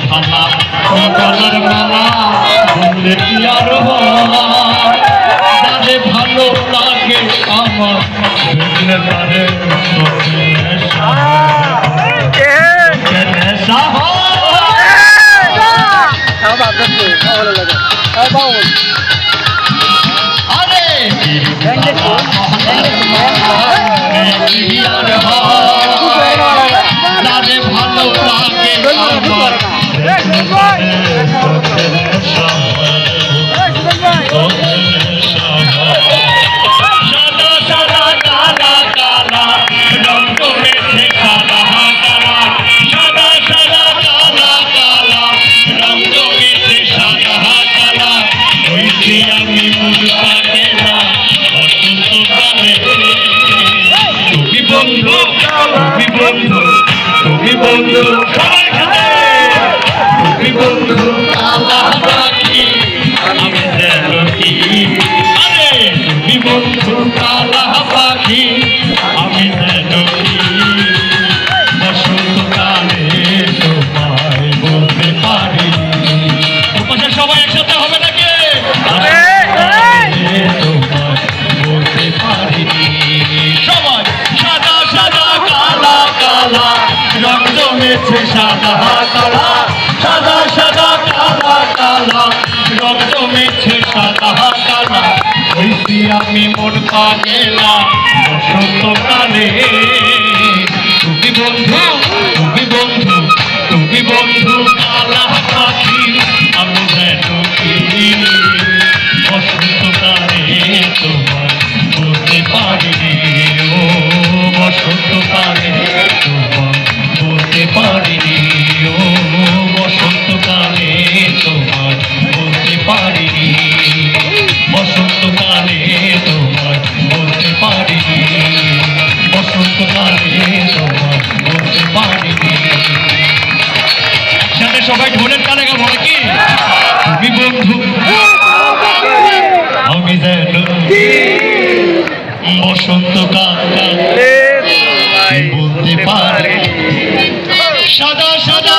ভালা গলার মালা বললে কি আর তারে ভালো লাগে আমার দেখলে তারে তারে ভালো লাগে আমার তুমি বন্ধু তুমি বন্ধু কালা পাখি আমি যেন কি আরে তুমি বন্ধু কালা পাখি আমি যেন কি বসন্তকালে তোমায় বলতে পারি তোমার সবাই একসাথে হবে নাকি তোমায় বলতে পারি সবাই সাদা সাদা কালা কালা রং জমেছে সাদা কালা সাদা সাদা কালা কালা রং জমেছে সাদা কালা হইছি আমি মোর পাগেলা বসন্তকালে তুমি বন্ধু তুমি বন্ধু তুমি বন্ধু কালা পাখি আমি যেন কি বসন্তকালে তোমার বলতে পারিনি ও বসন্তকালে তোমার বলতে পারিনি ও বসন্তকালে তোমার বলতে পারিনি বসন্তকালে তোমার বলতে পারিনি বসন্তকালে তোমার বলতে পারিনি একসাথে সবাই ঢোলের তালে গাবো নাকি তুমি বন্ধু আমি যেন বসন্তকালে বলতে পারি সাদা সাদা